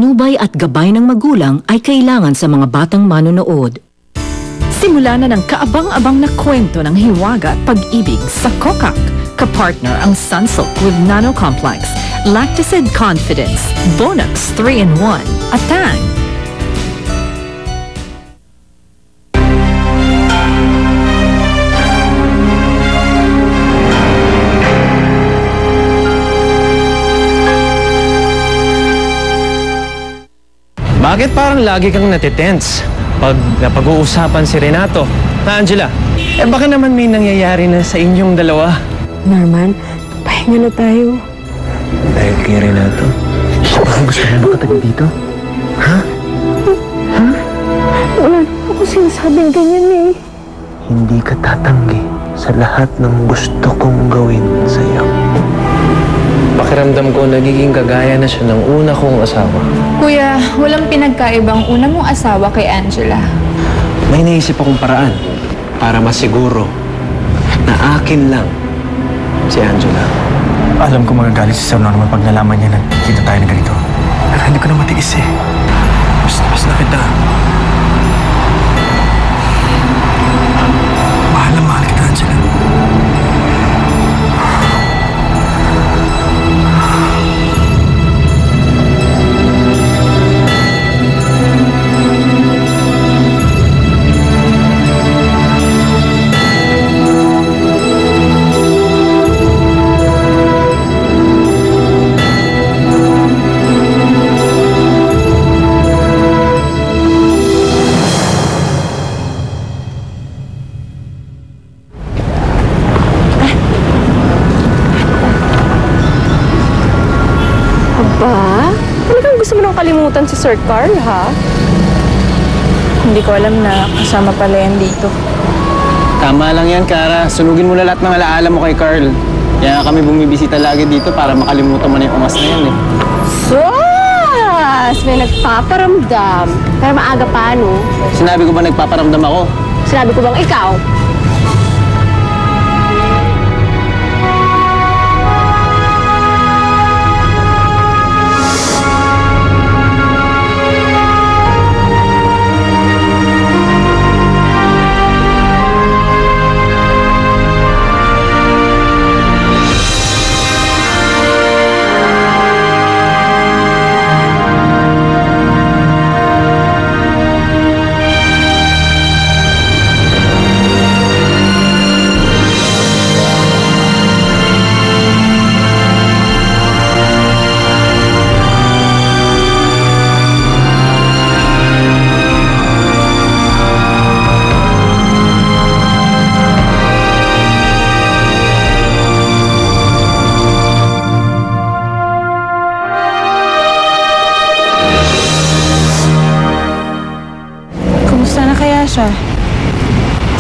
patnubay at gabay ng magulang ay kailangan sa mga batang manonood. Simula na ng kaabang-abang na kwento ng hiwaga at pag-ibig sa Kokak. Kapartner ang Sunsilk with Nano Complex, Lacticid Confidence, Bonax 3-in-1, at Tang. Bakit parang lagi kang natitense pag napag-uusapan si Renato? Na Angela, baka naman may nangyayari na sa inyong dalawa. Norman, pahinga na tayo. Dahil kay Renato? Baka gusto mo makatagal dito? Ha? Ha? Wala naman ako sinasabing ganyan eh. Hindi ka tatanggi sa lahat ng gusto kong gawin sa'yo. Pakiramdam ko nagiging kagaya na siya ng una kong asawa. Kuya, walang pinagkaibang una mong asawa kay Angela. May naisip akong paraan para masiguro na akin lang si Angela. Alam ko magagalit si Sir Norman pag nalaman niya na kita tayo na ganito. Pero hindi ko na matiis eh. Mas na kita. Mahal kita, Angela. Kalimutan si Sir Carl, ha? Hindi ko alam na kasama pala yan dito. Tama lang yan, Kara. Sunugin mo na lahat ng alaala mo kay Carl. Kaya kami bumibisita lagi dito para makalimutan mo na yung ungas na yan eh. Sus! May nagpaparamdam. Pero maaga pa, no? Sinabi ko ba nagpaparamdam ako? Sinabi ko bang ikaw?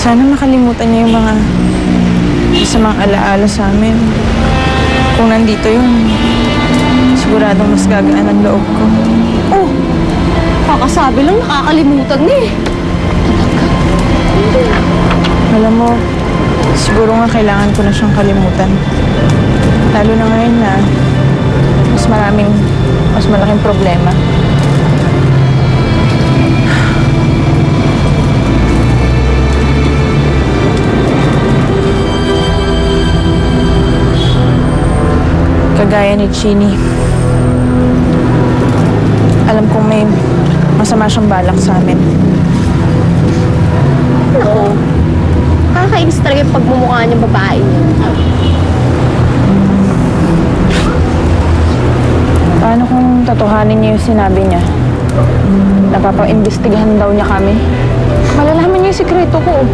Sana makalimutan niya yung mga masamang alaala sa amin. Kung nandito yun, siguradong mas gagaan ang loob ko. Oh, kakasabi lang nakakalimutan niya eh. Alam mo, siguro nga kailangan ko na siyang kalimutan. Lalo na ngayon na mas malaking problema. Kagaya ni Chini. Alam kong may masama siyang balak sa amin. Oo. Nakakainis talaga yung pagmumukha niyang babae niya. Paano kung tatuhanin niya yung sinabi niya? Napapa-imbestigahan daw niya kami. Malalaman niya yung sikreto ko.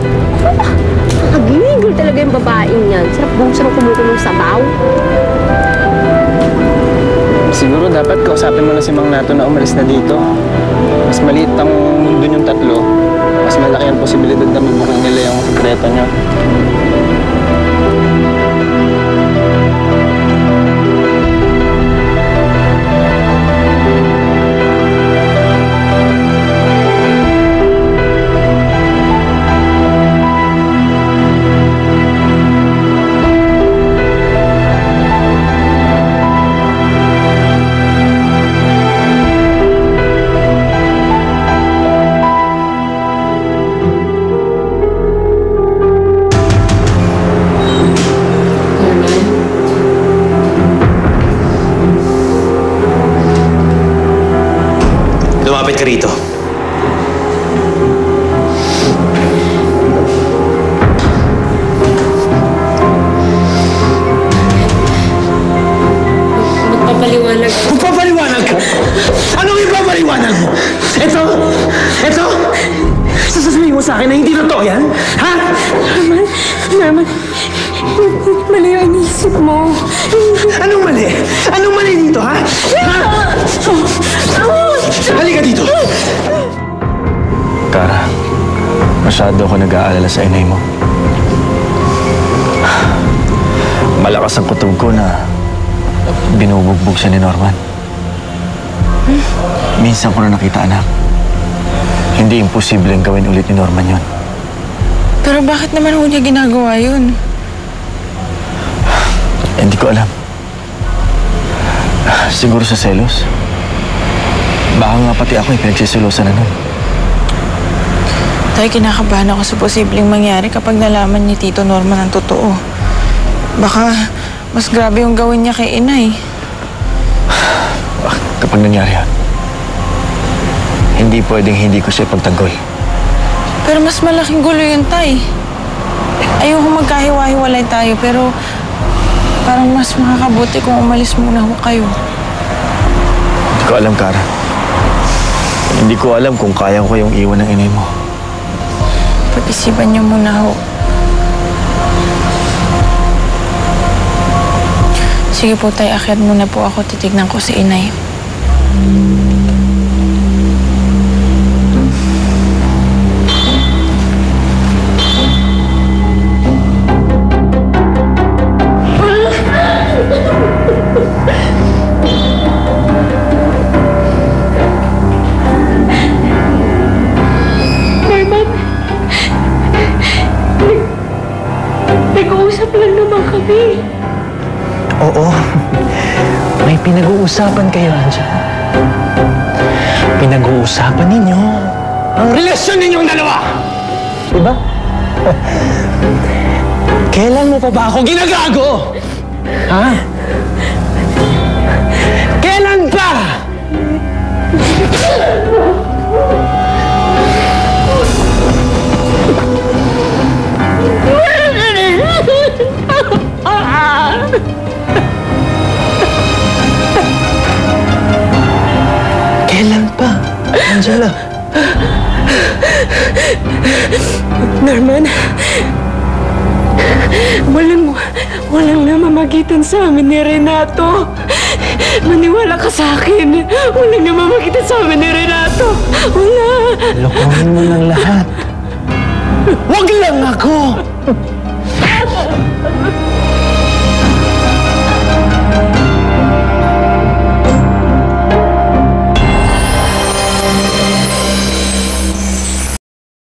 Nakagigil talaga yung babaeng niyan. Sarap kumukulong sabaw. Siguro dapat kausapin mo na si Mang Nato na umalis na dito. Mas maliit ang mundo niyong tatlo. Mas malaki ang posibilidad na mabuking nila yung sekreto niyo. lumapit ka rito. Magpapaliwanag. Magpapaliwanag ka? Anong ipapaliwanag mo? Ito? Sasasabihin mo sa akin na hindi totoo yan? Ha? Norman, mali yung iniisip mo. Anong mali? Anong mali dito, ha? Ha? Halika dito. Kara, masyado ako nag-aalala sa inay mo. Malakas ang kutob ko na binubugbog siya ni Norman. Minsan ko na nakita, anak. Hindi imposibleng gawin ulit ni Norman yon. Pero bakit naman ho niya ginagawa yun? Hindi ko alam. Siguro sa selos. Baka nga pati ako pinagsisilosan na nun. Tay, kinakabahan ako sa posibleng mangyari kapag nalaman ni Tito Norman ang totoo. Baka mas grabe yung gawin niya kay inay. Kapag nangyari yan, hindi pwedeng hindi ko siya pagtanggol. Pero mas malaking gulo yun, Tay. Ayoko magkahiwa-hiwalay tayo, pero parang mas makakabuti kung umalis muna ho kayo. Hindi ko alam, Kara. Hindi ko alam kung kaya ko kayong iwan ng inay mo. Pag-isipan niyo muna ho. Sige po, Tay. Akyat muna po ako. Titignan ko si inay. Nag-uusap lang naman kami. Oo. May pinag-uusapan kayo, Angela. Pinag-uusapan ninyo ang relasyon ninyong dalawa! Diba? Kailan mo pa ba ako ginagago? Ha? Kailan pa? Kailan pa, Angela? Norman, walang namamagitan sa amin ni Renato. Maniwala ka sa akin. Walang namamagitan sa amin ni Renato. Wala. Lokohin mo ng lahat. Wag lang ako!